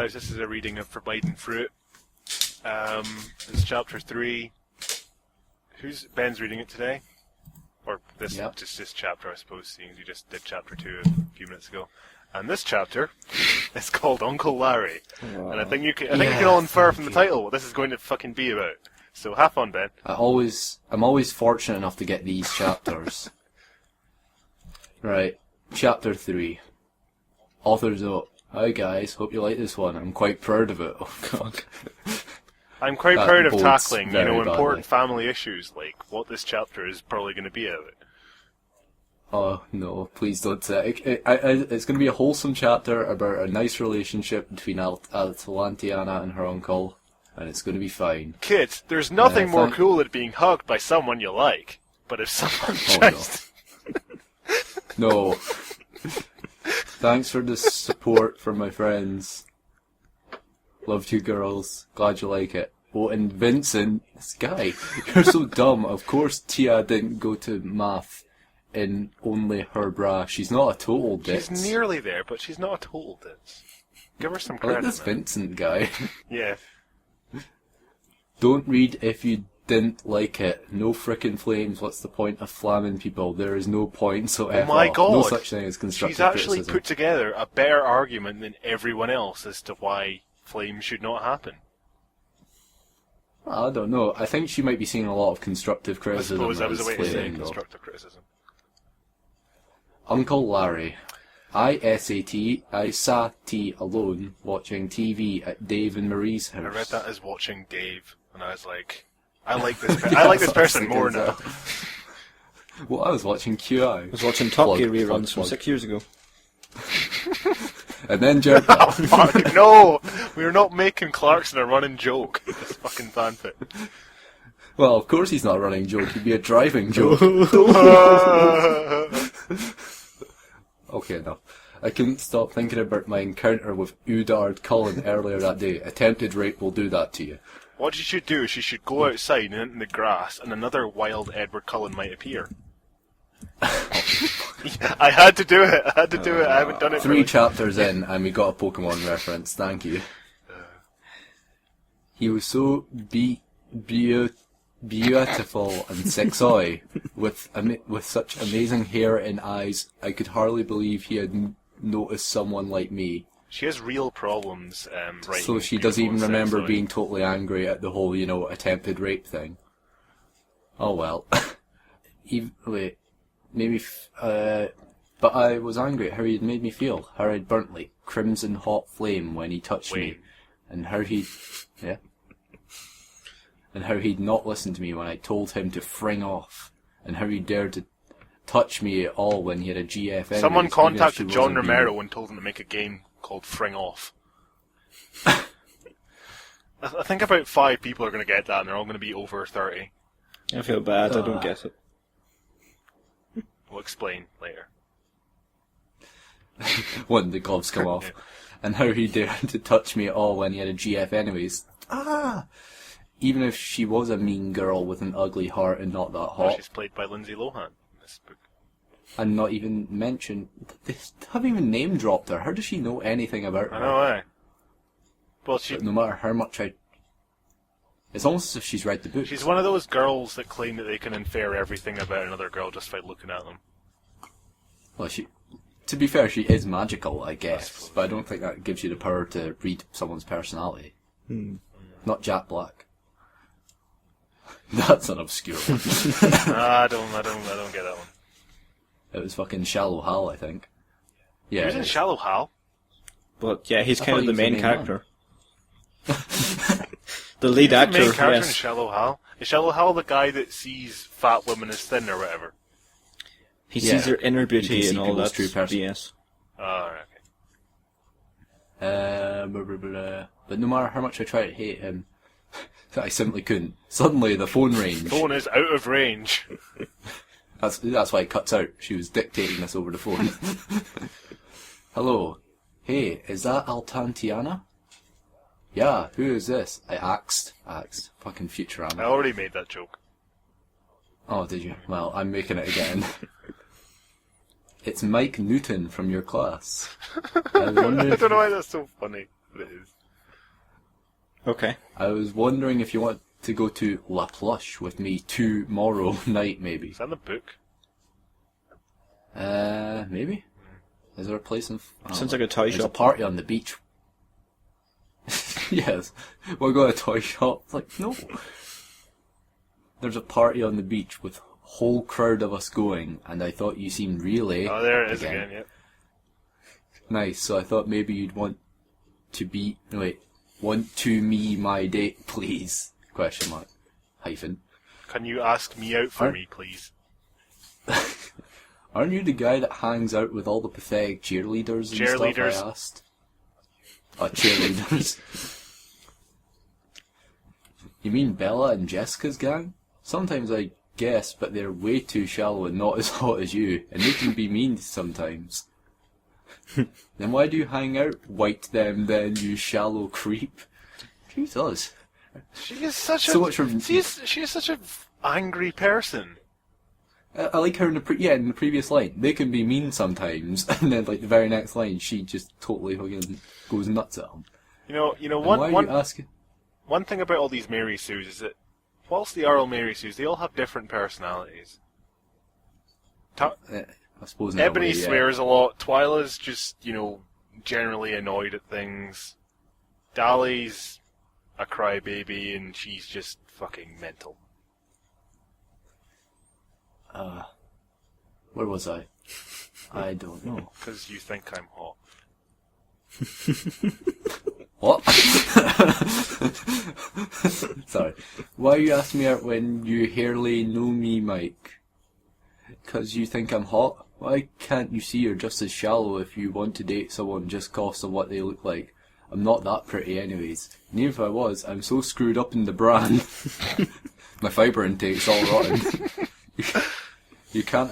guys. This is a reading of Forbiden Fruit. It's chapter 3. Ben's reading it today? Or just this chapter, I suppose, seeing as you just did chapter 2 a few minutes ago. And this chapter is called Uncle Larry. Oh. And I think you can all infer from the title what this is going to fucking be about. So have fun, Ben. I'm always fortunate enough to get these chapters. Right, chapter 3. Author's note. Hi guys, hope you like this one. I'm quite proud of it. Oh god. I'm quite proud of tackling, important family issues like what this chapter is probably going to be about. Oh no, please don't say it. It's going to be a wholesome chapter about a nice relationship between Atlantiana and her uncle, and it's going to be fine. Kids, there's nothing more cool than being hugged by someone you like. But if someone tries No. Thanks for the support from my friends. Love you girls. Glad you like it. Oh, and Vincent, this guy, you're so dumb. Of course Tia didn't go to math in only her bra. She's not a total ditz. She's nearly there, but she's not a total ditz. Give her some credit. I like this Vincent guy. Yeah. Don't read if you didn't like it. No frickin' flames. What's the point of flamming people? There is no point, so oh my god. No such thing as constructive criticism. She's actually put together a better argument than everyone else as to why flames should not happen. I don't know. I think she might be seeing a lot of constructive criticism. I suppose that was a way to say constructive criticism. Uncle Larry. I sat alone watching TV at Dave and Marie's house. I read that as watching Dave, and I was like, I like this. I like this person more now. Well, I was watching QI. I was watching Top Gear reruns from 6 years ago. And then jerked off. Oh, fuck, no! We're not making Clarkson a running joke. This fucking fanfic. Well, of course he's not a running joke. He'd be a driving joke. Okay, enough. I couldn't stop thinking about my encounter with Udard Cullen earlier that day. Attempted rape will do that to you. What you should do is you should go outside and in the grass, and another wild Edward Cullen might appear. I had to do it. I haven't done it. 3 chapters in, and we got a Pokemon reference. Thank you. He was so beautiful and sexy, with such amazing hair and eyes. I could hardly believe he had noticed someone like me. She has real problems writing. So she doesn't even remember being totally angry at the whole, attempted rape thing. Oh well. But I was angry at how he'd made me feel. How I'd burnt like crimson hot flame when he touched me, and how he'd not listened to me when I told him to fring off, and how he dared to touch me at all when he had a GF anyways. Someone contacted John Romero and told him to make a game called Fring Off. I think about 5 people are going to get that, and they're all going to be over 30. I feel bad, I don't get it. We'll explain later. When the gloves come off. And how he dared to touch me at all when he had a GF anyways. Even if she was a mean girl with an ugly heart and not that hot. Oh, she's played by Lindsay Lohan in this book. And not even mentioned... They haven't even name-dropped her. How does she know anything about her? I know, eh? Well, But no matter how much I... It's almost as if she's read the book. She's one of those girls that claim that they can infer everything about another girl just by looking at them. Well, to be fair, she is magical, I guess. But I don't think that gives you the power to read someone's personality. Not Jack Black. That's an obscure one. I don't get that one. It was fucking Shallow Hal, I think. Yeah. He was in Shallow Hal. But yeah, he's kind of the main character. The lead actor, the main character yes. in Shallow Hal. Is Shallow Hal the guy that sees fat women as thin or whatever? He sees their inner beauty and all that BS. Oh, okay. But no matter how much I try to hate him, I simply couldn't. Suddenly, the phone rang. The phone is out of range. That's why it cuts out. She was dictating this over the phone. Hello. Hey, is that Altantiana? Yeah, who is this? I axed. Fucking Futurama. I already made that joke. Oh, did you? Well, I'm making it again. It's Mike Newton from your class. I don't know why that's so funny, but it is. Okay. I was wondering if you want to go to La Plush with me tomorrow night, maybe. Is that in the book? Maybe. Is there a place in... Sounds like a toy There's shop. a party on the beach. Yes. We'll go to a toy shop. It's like, no. There's a party on the beach with a whole crowd of us going, and I thought you seemed really... Oh, there it is again, yep. Nice, so I thought maybe you'd want to me my date, please? Question mark. Hyphen. Can you ask me out for me, please? Aren't you the guy that hangs out with all the pathetic cheerleaders and Cheerleaders. stuff, I asked? Oh, cheerleaders. You mean Bella and Jessica's gang? Sometimes I guess, but they're way too shallow and not as hot as you, and they can be mean sometimes. Then why do you hang out? White them then, you shallow creep. Jesus. She is such she is such an angry person. I like her in the previous line. They can be mean sometimes, and then like the very next line, she just totally fucking goes nuts at him. You know, And why are you asking? one thing about all these Mary Sues is that whilst they are all Mary Sues, they all have different personalities. I suppose in a Ebony way, yeah. swears a lot. Twyla's just, generally annoyed at things. Dolly's a crybaby, and she's just fucking mental. Where was I? I don't know. Because you think I'm hot. What? Sorry. Why you ask me out when you hardly know me, Mike? Because you think I'm hot? Why can't you see you're just as shallow if you want to date someone just cause of what they look like? I'm not that pretty anyways. And even if I was, I'm so screwed up in the bran. My fibre intake's all rotten. You can't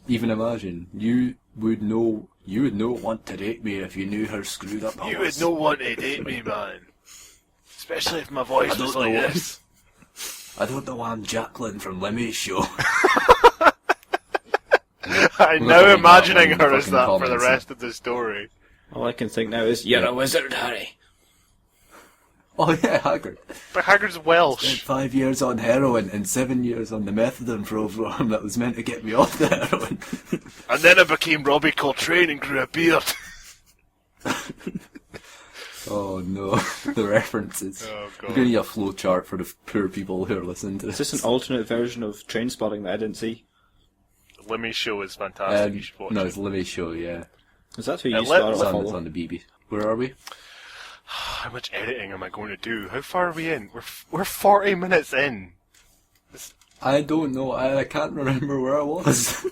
even imagine. You would not want to date me if you knew how screwed up I was. You would not want to date me, man. Especially if my voice was like this. I don't know why I'm Jacqueline from Lemmy's show. I'm now imagining her as that for the rest of the story. All I can think now is, you're a wizard, Harry. Oh yeah, Haggard. But Haggard's Welsh. Spent 5 years on heroin and 7 years on the methadone program that was meant to get me off the heroin. And then I became Robbie Coltrane and grew a beard. Oh no, the references. Oh, God. We're going to need a flow chart for the poor people who are listening to this. Is this an alternate version of Trainspotting that I didn't see? Lemmy's show is fantastic. You should watch no, it. it's Lemmy's show, yeah. Is that who you Let- started It's to on, follow? the BB. Where are we? How much editing am I going to do? How far are we in? We're 40 minutes in. I don't know. I can't remember where I was.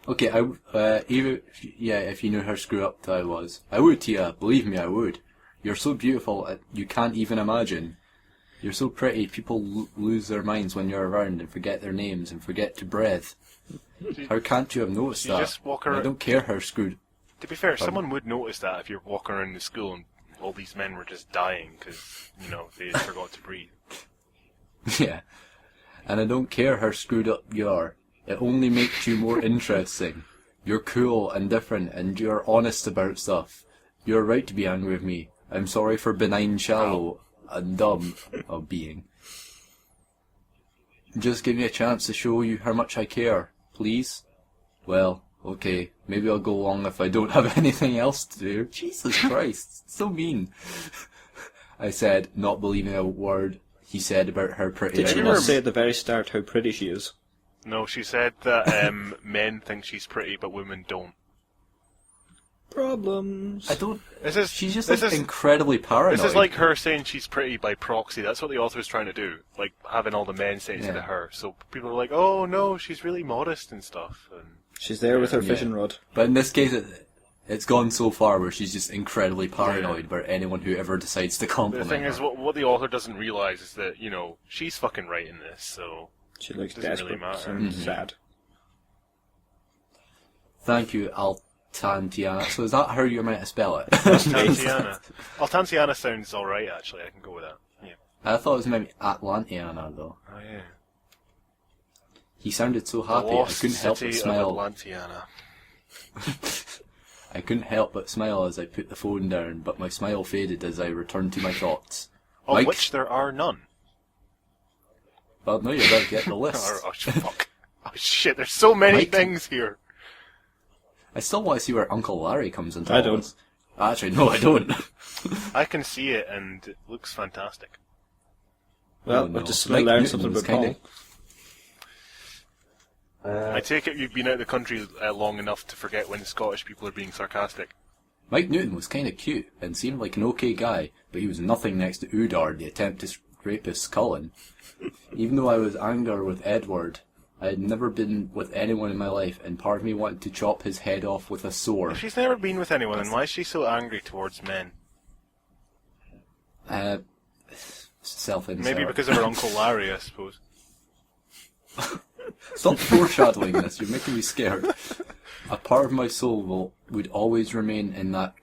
Okay, if you knew how screwed up I was, I would, Tia. Believe me, I would. You're so beautiful, you can't even imagine. You're so pretty. People lose their minds when you're around and forget their names and forget to breathe. How can't you have noticed You that? just walk around. I don't care how screwed. To be fair, someone would notice that if you're walking around the school and all these men were just dying because, they forgot to breathe. Yeah. And I don't care how screwed up you are. It only makes you more interesting. You're cool and different and you're honest about stuff. You're right to be angry with me. I'm sorry for benign, shallow, and dumb of being. Just give me a chance to show you how much I care, please? Well, okay, maybe I'll go along if I don't have anything else to do. Jesus Christ, so mean. I said, not believing a word he said about how pretty Did I she was. not say at the very start how pretty she is? No, she said that men think she's pretty, but women don't. Problems. I don't... She's just this is incredibly paranoid. This is like her saying she's pretty by proxy. That's what the author's trying to do. Like, having all the men saying it to her. So people are like, oh no, she's really modest and stuff. And She's there with her fishing rod. But in this case, it's gone so far where she's just incredibly paranoid about anyone who ever decides to the compliment thing her. is, what the author doesn't realise is that, she's fucking writing this, so... She looks Doesn't really desperate matter. and sad. Thank you, Altantiana. So is that how you're meant to spell it? Altantiana. Altantiana sounds alright, actually. I can go with that. Yeah. I thought it was maybe Atlantiana, though. Oh, yeah. He sounded so The happy, I lost couldn't help but city of smile. Atlantiana. I couldn't help but smile as I put the phone down, but my smile faded as I returned to my thoughts. Of Mike? which there are none. Well, no, you're about to get the list. Oh, fuck. Oh, shit, there's so many Mike? things here. I still want to see where Uncle Larry comes into I all don't. this. Actually, no, I don't. I can see it, and it looks fantastic. Well, Oh, no. I've just Mike learned Newton something was about Paul. I take it you've been out of the country long enough to forget when Scottish people are being sarcastic. Mike Newton was kind of cute and seemed like an okay guy, but he was nothing next to Udard, the attempted rapist Cullen. Even though I was angry with Edward, I had never been with anyone in my life, and part of me wanted to chop his head off with a sword. If she's never been with anyone, then why is she so angry towards men? Self-insert. Maybe because of her Uncle Larry, I suppose. Stop foreshadowing this, you're making me scared. A part of my soul would always remain in that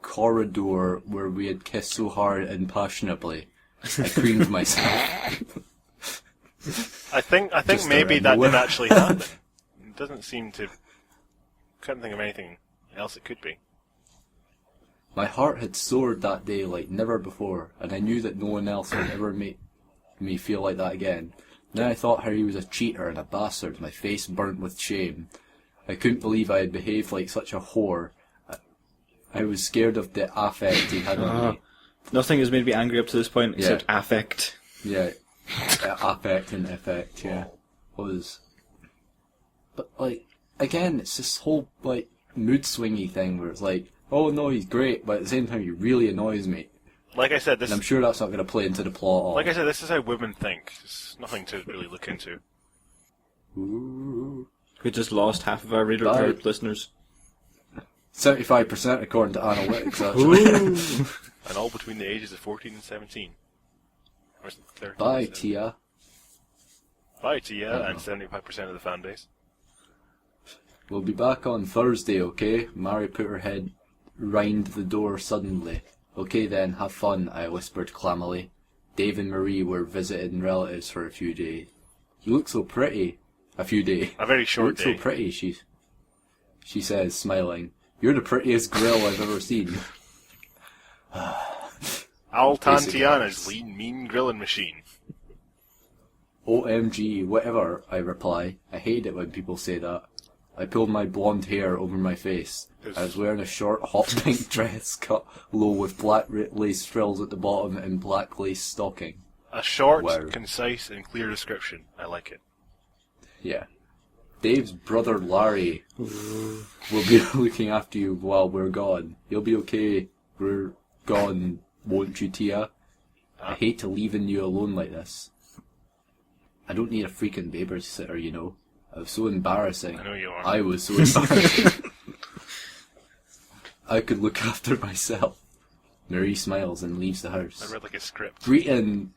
corridor where we had kissed so hard and passionately. I creamed myself. I think Just maybe around that nowhere. did actually happen. It doesn't seem to... Couldn't think of anything else it could be. My heart had soared that day like never before, and I knew that no one else would ever make me feel like that again. Then I thought how he was a cheater and a bastard, my face burnt with shame. I couldn't believe I had behaved like such a whore. I was scared of the affect he had on me. Nothing has made me angry up to this point except affect. Yeah, affect and effect, yeah. But, like, again, it's this whole, like, mood swingy thing where it's like, oh no, he's great, but at the same time he really annoys me. Like I said, this... And I'm sure that's not going to play into the plot at all. Like I said, this is how women think. It's nothing to really look into. Ooh. We just lost half of our listeners. 75% according to analytics, actually. And all between the ages of 14 and 17. Or is it 13? Bye, Tia. Bye, Tia, and 75% of the fan base. We'll be back on Thursday, okay? Mary put her head round the door suddenly. Okay then, have fun, I whispered clammily. Dave and Marie were visiting relatives for a few days. You look so pretty. A few days. A very short day. You look so pretty, she says, smiling. You're the prettiest grill I've ever seen. Al Basic Tantiana's facts. lean, mean grilling machine. OMG, whatever, I reply. I hate it when people say that. I pulled my blonde hair over my face. I was wearing a short, hot pink dress cut low with black lace frills at the bottom and black lace stocking. A short, Wow. concise, and clear description. I like it. Yeah. Dave's brother Larry will be looking after you while we're gone. You'll be okay. We're gone, won't you, Tia? I hate to leaving you alone like this. I don't need a freaking babysitter, you know. It was so embarrassing. I know you are. I was so embarrassing. I could look after myself. Marie smiles and leaves the house. I read like a script. Greeting...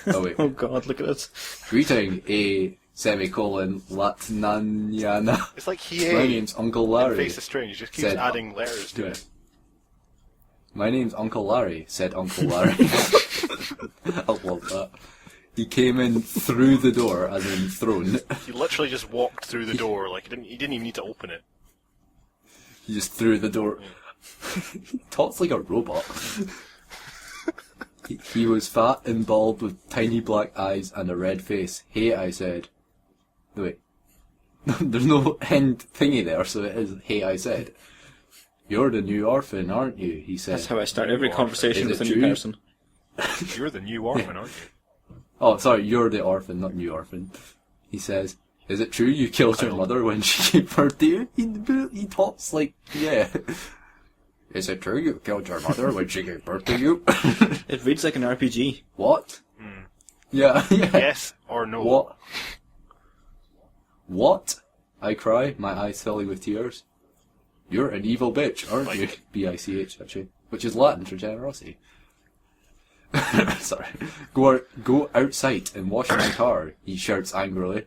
Oh wait. Oh god, look at it. Greeting, a semicolon, Latnaniana. It's like My he name's Uncle in Larry. Face of Strange. He just keeps said- adding letters to Yeah. it. My name's Uncle Larry, said Uncle Larry. I love that. He came in through the door, as in thrown. He literally just walked through the door. Like he didn't even need to open it. He just threw the door. He talks like a robot. He was fat and bald with tiny black eyes and a red face. Hey, I said. No, wait. There's no end thingy there, so it is, hey, I said. You're the new orphan, aren't you? He said. That's how I start every conversation Is with a it new true? person. You're the new orphan, aren't you? Oh, sorry, you're the orphan, not new orphan. He says, is it true you killed your mother when she gave birth to you? He talks like, yeah. Is it true you killed your mother when she gave birth to you? It reads like an RPG. What? Yeah, yeah. Yes or no? What? What? I cry, my eyes filling with tears. You're an evil bitch, aren't you? B-I-C-H, actually. Which is Latin for generosity. Sorry. Go outside and wash my car, he shouts angrily.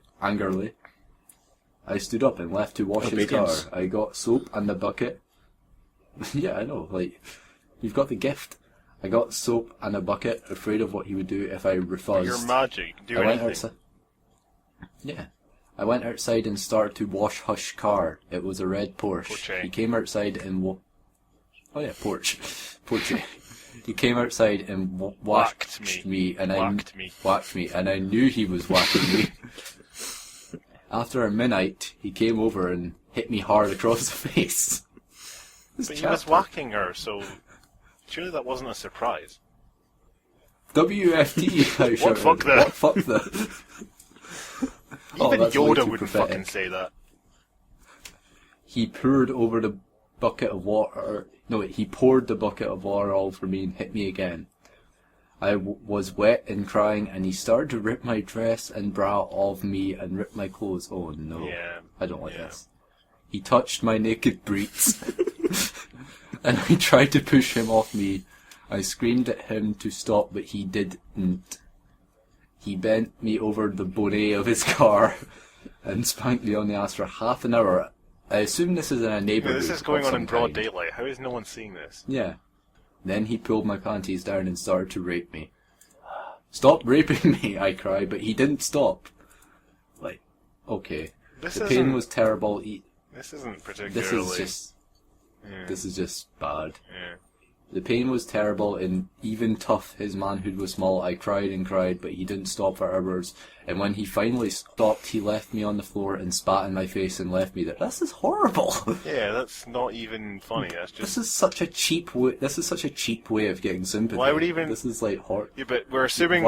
I stood up and left to wash his car. Obedience. I got soap and a bucket. Yeah, I know, like, you've got the gift. I got soap and a bucket, afraid of what he would do if I refused. You're magic. You can do I went anything. outside. Yeah. I went outside and started to wash Hush's car. It was a red Porsche. Porsche. He came outside and Oh yeah, Porsche. He came outside and whacked me, and I knew he was whacking me. After a minute, he came over and hit me hard across the face. But he was whacking her, so surely that wasn't a surprise. WFT, I What fuck the? What fuck the? Even that's way Yoda too wouldn't prophetic. fucking say that. He poured over the bucket of water. No, he poured the bucket of water all for me and hit me again. I was wet and crying, and he started to rip my dress and bra off me and rip my clothes. Oh no, Yeah. I don't like this. He touched my naked breeks, and I tried to push him off me. I screamed at him to stop, but he didn't. He bent me over the bonnet of his car and spanked me on the ass for half an hour. I assume this is in a neighbourhood. This is going on in broad daylight. How is no one seeing this? Yeah. Then he pulled my panties down and started to rape me. Stop raping me, I cried, but he didn't stop. Like, okay. The pain was terrible. This isn't particularly... This is just bad. Yeah. The pain was terrible, and even tough, his manhood was small. I cried and cried, but he didn't stop for hours. And when he finally stopped, he left me on the floor and spat in my face and left me there. This is horrible. Yeah, that's not even funny. That's just... This is such a cheap way. This is such a cheap way of getting sympathy. Why would even... This is like horrible. Yeah, but we're assuming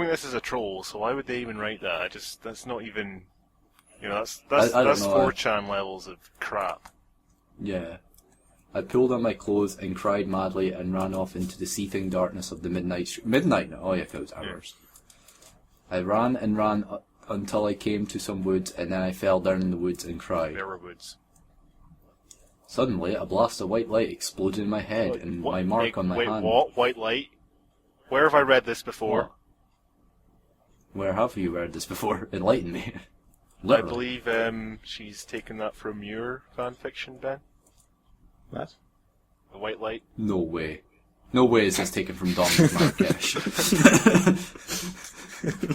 this is a troll. So why would they even write that? That's not even. You know, that's 4chan levels of crap. Yeah. I pulled on my clothes and cried madly and ran off into the seething darkness of the midnight. Midnight? Oh yeah, it was hours. Yeah. I ran and ran until I came to some woods, and then I fell down in the woods and cried. There were woods. Suddenly, a blast of white light exploded in my head, and my mark on my hand. Wait, what? White light? Where have I read this before? What? Where have you read this before? Enlighten me. I believe she's taken that from your fanfiction, Ben. What? The white light? No way. No way is this taken from Dominic Marrakesh.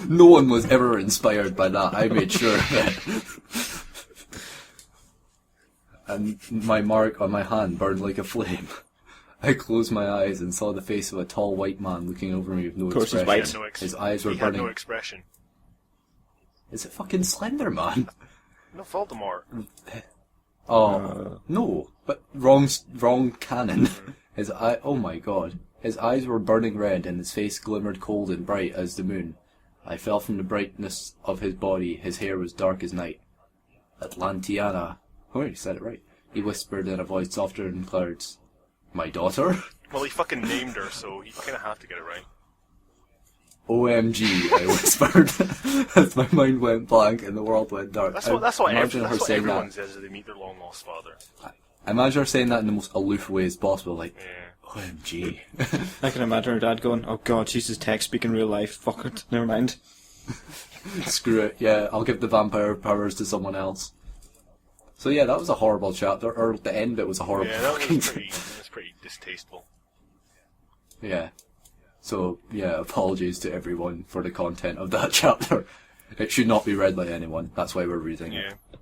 No one was ever inspired by that, I made sure of it. And my mark on my hand burned like a flame. I closed my eyes and saw the face of a tall white man looking over me with no expression. He's white. His eyes were He burning. had no expression. Is it fucking Slender Man? No, Voldemort. Oh, no. But wrong canon. His eye, oh my god. His eyes were burning red and his face glimmered cold and bright as the moon. I fell from the brightness of his body. His hair was dark as night. Atlantiana. Oh, he said it right. He whispered in a voice softer than clouds. My daughter? Well, he fucking named her, so he kind of have to get it right. OMG, I whispered, as my mind went blank and the world went dark. That's what everyone that. says as they meet their long-lost father. I imagine her saying that in the most aloof way as possible, like, Yeah. OMG. I can imagine her dad going, "Oh God, she's his tech speak in real life. Fuck it, never mind." Screw it, yeah, I'll give the vampire powers to someone else. So yeah, that was a horrible chapter, or the end bit was a horrible Yeah, that fucking was pretty distasteful. Yeah. So, yeah, apologies to everyone for the content of that chapter. It should not be read by anyone, that's why we're reading it. Yeah.